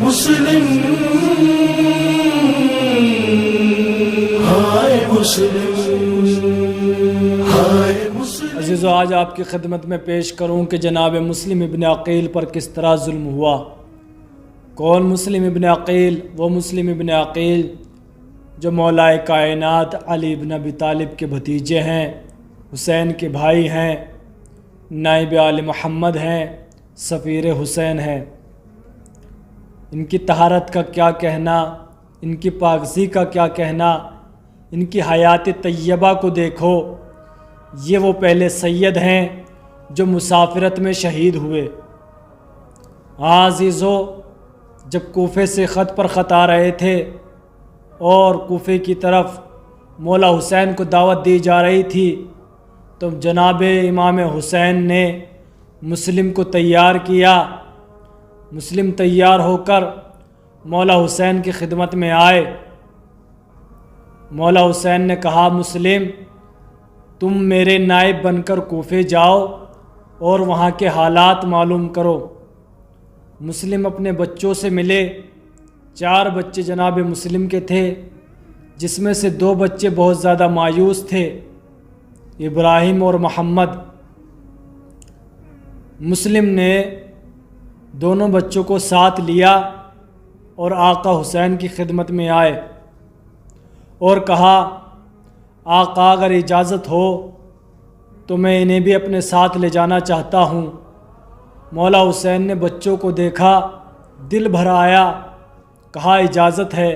مسلم ہائے مسلم ہائے مسلم۔ عزیزو، آج آپ کی خدمت میں پیش کروں کہ جناب مسلم ابن عقیل پر کس طرح ظلم ہوا۔ کون مسلم ابن عقیل؟ وہ مسلم ابن عقیل جو مولا کائنات علی بن ابی طالب کے بھتیجے ہیں، حسین کے بھائی ہیں، نائب آل محمد ہیں، سفیر حسین ہیں۔ ان کی طہارت کا کیا کہنا، ان کی پاکیزگی کا کیا کہنا، ان کی حیات طیبہ کو دیکھو۔ یہ وہ پہلے سید ہیں جو مسافرت میں شہید ہوئے۔ ہاں عزیزو، جب کوفے سے خط پر خط آ رہے تھے اور کوفے کی طرف مولا حسین کو دعوت دی جا رہی تھی، تو جناب امام حسین نے مسلم کو تیار کیا۔ مسلم تیار ہو کر مولا حسین کی خدمت میں آئے۔ مولا حسین نے کہا، مسلم تم میرے نائب بن کر کوفے جاؤ اور وہاں کے حالات معلوم کرو۔ مسلم اپنے بچوں سے ملے۔ 4 بچے جناب مسلم کے تھے، جس میں سے 2 بچے بہت زیادہ مایوس تھے، ابراہیم اور محمد۔ مسلم نے دونوں بچوں کو ساتھ لیا اور آقا حسین کی خدمت میں آئے اور کہا، آقا اگر اجازت ہو تو میں انہیں بھی اپنے ساتھ لے جانا چاہتا ہوں۔ مولا حسین نے بچوں کو دیکھا، دل بھر آیا، کہا اجازت ہے۔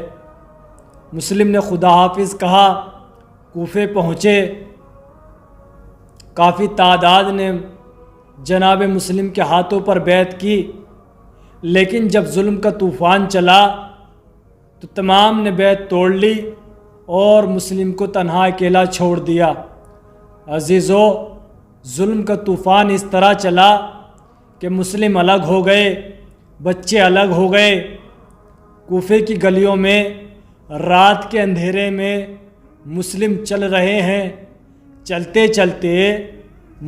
مسلم نے خدا حافظ کہا، کوفے پہنچے۔ کافی تعداد نے جناب مسلم کے ہاتھوں پر بیعت کی، لیکن جب ظلم کا طوفان چلا تو تمام نے بیعت توڑ لی اور مسلم کو تنہا اکیلا چھوڑ دیا۔ عزیزو، ظلم کا طوفان اس طرح چلا کہ مسلم الگ ہو گئے، بچے الگ ہو گئے۔ کوفے کی گلیوں میں رات کے اندھیرے میں مسلم چل رہے ہیں۔ چلتے چلتے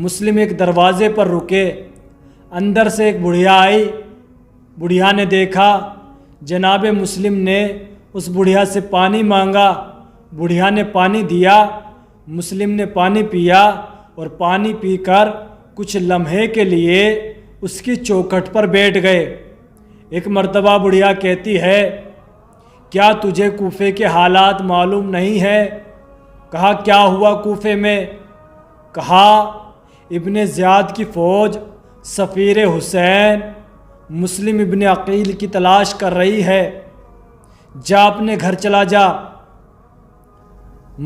مسلم ایک دروازے پر رکے۔ اندر سے ایک بڑھیا آئی۔ بڑھیا نے دیکھا، جناب مسلم نے اس بڑھیا سے پانی مانگا۔ بڑھیا نے پانی دیا۔ مسلم نے پانی پیا اور پانی پی کر کچھ لمحے کے لیے اس کی چوکھٹ پر بیٹھ گئے۔ ایک مرتبہ بڑھیا کہتی ہے، کیا تجھے کوفے کے حالات معلوم نہیں ہے؟ کہا، کیا ہوا کوفے میں؟ کہا، ابن زیاد کی فوج سفیر حسین مسلم ابن عقیل کی تلاش کر رہی ہے، جا اپنے گھر چلا جا۔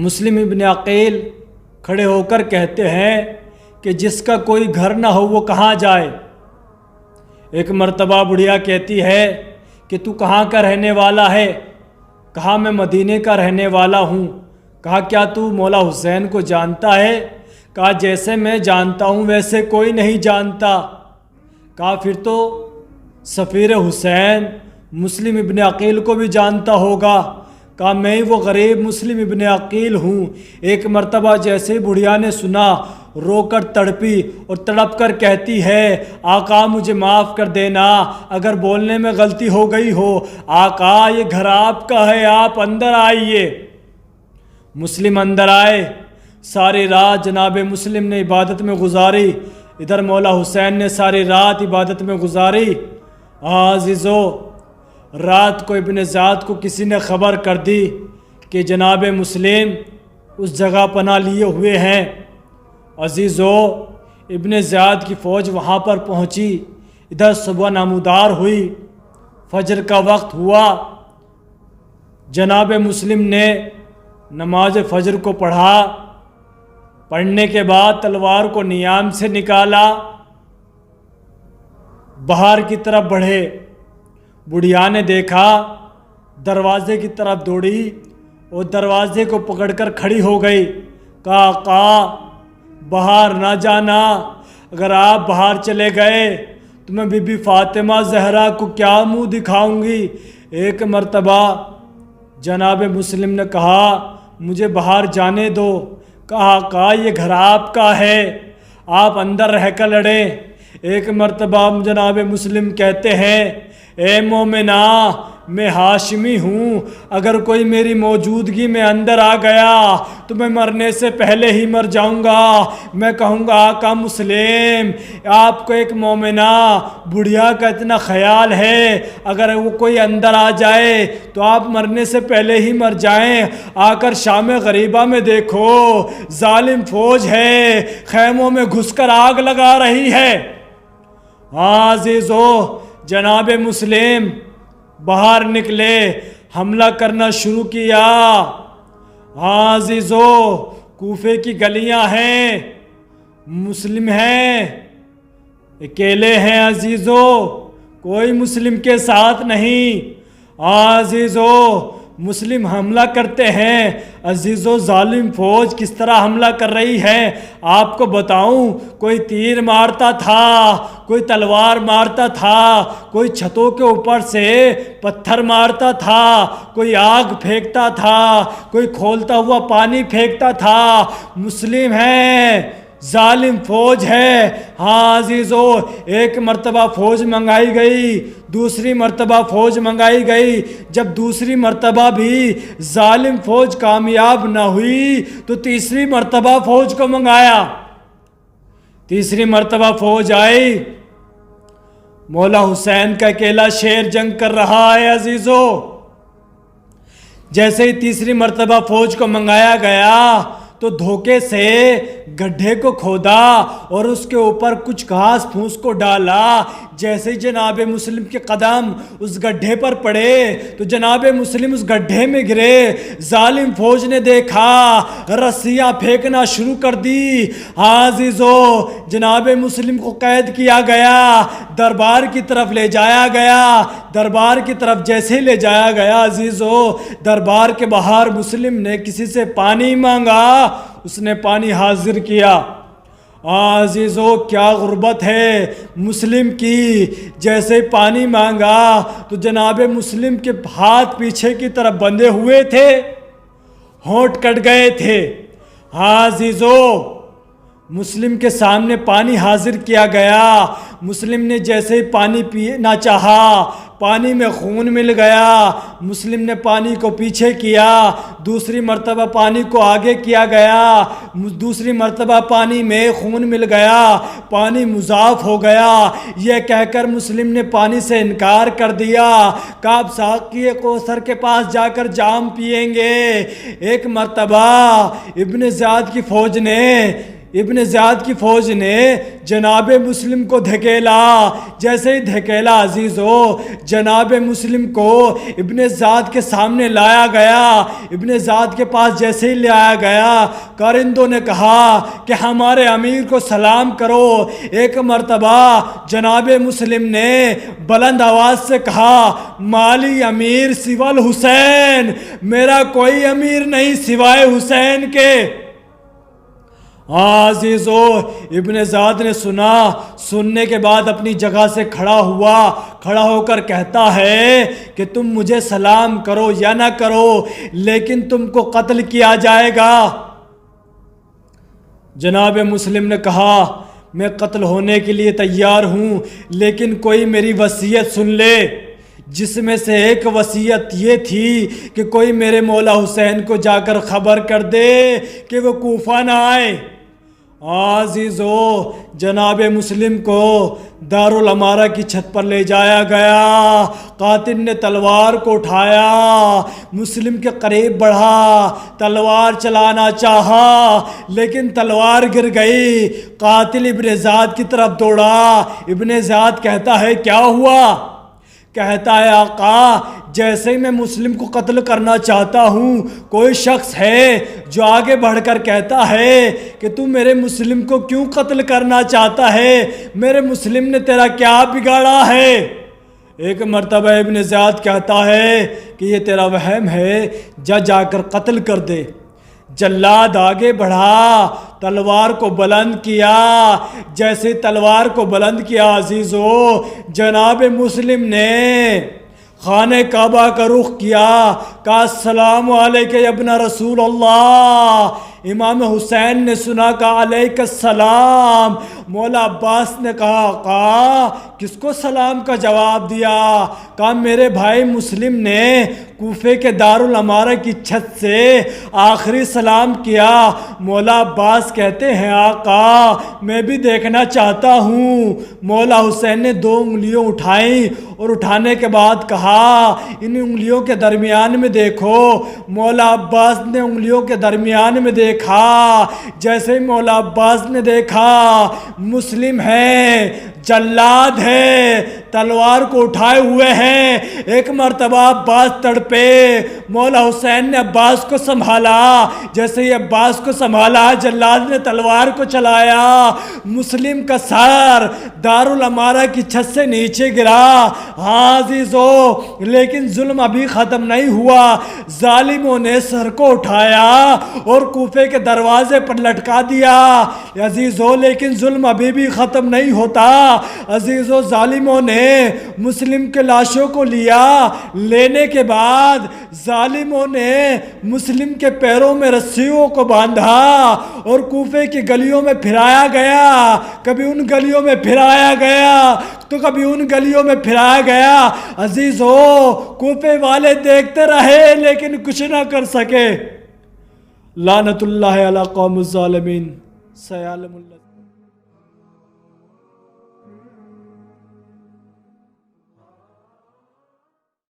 مسلم ابن عقیل کھڑے ہو کر کہتے ہیں کہ جس کا کوئی گھر نہ ہو وہ کہاں جائے؟ ایک مرتبہ بڑھیا کہتی ہے کہ تو کہاں کا رہنے والا ہے؟ کہا، میں مدینے کا رہنے والا ہوں۔ کہا، کیا تو مولا حسین کو جانتا ہے؟ کہا، جیسے میں جانتا ہوں ویسے کوئی نہیں جانتا۔ کہا، پھر تو سفیر حسین مسلم ابن عقیل کو بھی جانتا ہوگا۔ کہا، میں ہی وہ غریب مسلم ابن عقیل ہوں۔ ایک مرتبہ جیسے بڑھیا نے سنا، رو کر تڑپی اور تڑپ کر کہتی ہے، آقا مجھے معاف کر دینا اگر بولنے میں غلطی ہو گئی ہو۔ آقا یہ گھر آپ کا ہے، آپ اندر آئیے۔ مسلم اندر آئے۔ ساری رات جناب مسلم نے عبادت میں گزاری، ادھر مولا حسین نے ساری رات عبادت میں گزاری۔ عزیزو، رات کو ابن زیاد کو کسی نے خبر کر دی کہ جناب مسلم اس جگہ پناہ لیے ہوئے ہیں۔ عزیزو، ابن زیاد کی فوج وہاں پر پہنچی۔ ادھر صبح نمودار ہوئی، فجر کا وقت ہوا۔ جناب مسلم نے نماز فجر کو پڑھا۔ پڑھنے کے بعد تلوار کو نیام سے نکالا، باہر کی طرف بڑھے۔ بڑھیا نے دیکھا، دروازے کی طرف دوڑی اور دروازے کو پکڑ کر کھڑی ہو گئی۔ کہا، آقا باہر نہ جانا، اگر آپ باہر چلے گئے تو میں بی بی فاطمہ زہرا کو کیا منہ دکھاؤں گی؟ ایک مرتبہ جناب مسلم نے کہا، مجھے باہر جانے دو۔ کہا، آقا یہ گھر آپ کا ہے، آپ اندر رہ کر لڑیں۔ ایک مرتبہ جناب مسلم کہتے ہیں اے مومنا میں ہاشمی ہوں، اگر کوئی میری موجودگی میں اندر آ گیا تو میں مرنے سے پہلے ہی مر جاؤں گا۔ میں کہوں گا آقا مسلم، آپ کو ایک مومنہ بڑھیا کا اتنا خیال ہے، اگر وہ کوئی اندر آ جائے تو آپ مرنے سے پہلے ہی مر جائیں۔ آ کر شام غریبہ میں دیکھو، ظالم فوج ہے، خیموں میں گھس کر آگ لگا رہی ہے۔ عزیزو، جناب مسلم باہر نکلے، حملہ کرنا شروع کیا۔ عزیزو، کوفے کی گلیاں ہیں، مسلم ہیں، اکیلے ہیں عزیزو، کوئی مسلم کے ساتھ نہیں۔ عزیزو، مسلم حملہ کرتے ہیں۔ عزیزو، ظالم فوج کس طرح حملہ کر رہی ہے آپ کو بتاؤں؟ کوئی تیر مارتا تھا، کوئی تلوار مارتا تھا، کوئی چھتوں کے اوپر سے پتھر مارتا تھا، کوئی آگ پھینکتا تھا، کوئی کھولتا ہوا پانی پھینکتا تھا۔ مسلم ہیں، ظالم فوج ہے۔ ہاں عزیزو، ایک مرتبہ فوج منگائی گئی، دوسری مرتبہ فوج منگائی گئی۔ جب دوسری مرتبہ بھی ظالم فوج کامیاب نہ ہوئی تو تیسری مرتبہ فوج کو منگایا۔ تیسری مرتبہ فوج آئی، مولا حسین کا اکیلا شیر جنگ کر رہا ہے عزیزو۔ جیسے ہی تیسری مرتبہ فوج کو منگایا گیا تو دھوکے سے گڈھے کو کھودا اور اس کے اوپر کچھ گھاس پھوس کو ڈالا۔ جیسے جناب مسلم کے قدم اس گڈھے پر پڑے تو جناب مسلم اس گڈھے میں گرے۔ ظالم فوج نے دیکھا، رسیاں پھینکنا شروع کر دی۔ عزیزو، جناب مسلم کو قید کیا گیا، دربار کی طرف لے جایا گیا۔ دربار کی طرف جیسے لے جایا گیا عزیزو، دربار کے باہر مسلم نے کسی سے پانی مانگا، اس نے پانی حاضر کیا۔ عزیزو، کیا غربت ہے مسلم کی! جیسے ہی پانی مانگا تو جناب مسلم کے ہاتھ پیچھے کی طرف بندھے ہوئے تھے، ہونٹ کٹ گئے تھے۔ عزیزو، مسلم کے سامنے پانی حاضر کیا گیا۔ مسلم نے جیسے ہی پانی پینا چاہا، پانی میں خون مل گیا۔ مسلم نے پانی کو پیچھے کیا، دوسری مرتبہ پانی کو آگے کیا گیا، دوسری مرتبہ پانی میں خون مل گیا، پانی مضاف ہو گیا۔ یہ کہہ کر مسلم نے پانی سے انکار کر دیا، کعب ساقی کوثر کے پاس جا کر جام پیئیں گے۔ ایک مرتبہ ابن زیاد کی فوج نے جناب مسلم کو دھکیلا۔ جیسے ہی دھکیلا عزیزو، جناب مسلم کو ابن زیاد کے سامنے لایا گیا۔ ابن زیاد کے پاس جیسے ہی لایا گیا، کارندوں نے کہا کہ ہمارے امیر کو سلام کرو۔ ایک مرتبہ جناب مسلم نے بلند آواز سے کہا، مالی امیر سوى الحسین، میرا کوئی امیر نہیں سوائے حسین کے۔ عزیزو، ابن زیاد نے سننے کے بعد اپنی جگہ سے کھڑا ہو کر کہتا ہے کہ تم مجھے سلام کرو یا نہ کرو، لیکن تم کو قتل کیا جائے گا۔ جناب مسلم نے کہا، میں قتل ہونے کے لیے تیار ہوں، لیکن کوئی میری وصیت سن لے۔ جس میں سے ایک وصیت یہ تھی کہ کوئی میرے مولا حسین کو جا کر خبر کر دے کہ وہ کوفہ نہ آئے۔ عزیزو، جناب مسلم کو دارالامارہ کی چھت پر لے جایا گیا۔ قاتل نے تلوار کو اٹھایا، مسلم کے قریب بڑھا، تلوار چلانا چاہا لیکن تلوار گر گئی۔ قاتل ابن زیاد کی طرف دوڑا۔ ابن زیاد کہتا ہے، کیا ہوا؟ کہتا ہے، آقا، جیسے ہی میں مسلم کو قتل کرنا چاہتا ہوں، کوئی شخص ہے جو آگے بڑھ کر کہتا ہے کہ تو میرے مسلم کو کیوں قتل کرنا چاہتا ہے؟ میرے مسلم نے تیرا کیا بگاڑا ہے؟ ایک مرتبہ ابن زیاد کہتا ہے کہ یہ تیرا وہم ہے، جا کر قتل کر دے۔ جلاد آگے بڑھا، تلوار کو بلند کیا۔ جیسے تلوار کو بلند کیا عزیزو، جناب مسلم نے خانہ کعبہ کا رخ کیا، کہا، السلام علیکم یا ابن رسول اللہ، امام حسین نے سنا کہا علیک السلام. مولا عباس نے کہا آقا کس کو سلام کا جواب دیا؟ کہا میرے بھائی مسلم نے کوفے کے دارالامارہ کی چھت سے آخری سلام کیا. مولا عباس کہتے ہیں آقا میں بھی دیکھنا چاہتا ہوں. مولا حسین نے 2 انگلیوں اٹھائیں اور اٹھانے کے بعد کہا ان انگلیوں کے درمیان میں دیکھو. مولا عباس نے انگلیوں کے درمیان میں دیکھا. جیسے ہی مولا عباس نے دیکھا مسلم ہے، جلاد ہے، تلوار کو اٹھائے ہوئے ہیں. ایک مرتبہ عباس تڑپے. مولا حسین نے عباس کو سنبھالا. جیسے ہی عباس کو سنبھالا جلاد نے تلوار کو چلایا. مسلم کا سر دارالامارہ کی چھت سے نیچے گرا. ہاں عزیزو لیکن ظلم ابھی ختم نہیں ہوا. ظالموں نے سر کو اٹھایا اور کوفے کے دروازے پر لٹکا دیا. عزیزو لیکن ظلم ابھی بھی ختم نہیں ہوتا. عزیزو ظالموں نے مسلم کے لاشوں کو لیا. لینے کے بعد ظالموں نے مسلم کے پیروں میں رسیوں کو باندھا اور کوفے کی گلیوں میں پھرایا گیا. کبھی ان گلیوں میں پھرایا گیا تو کبھی ان گلیوں میں پھرایا گیا. عزیزو کوفے والے دیکھتے رہے لیکن کچھ نہ کر سکے. لعنت اللہ علی قوم الظالمین. سیعلم اللہ.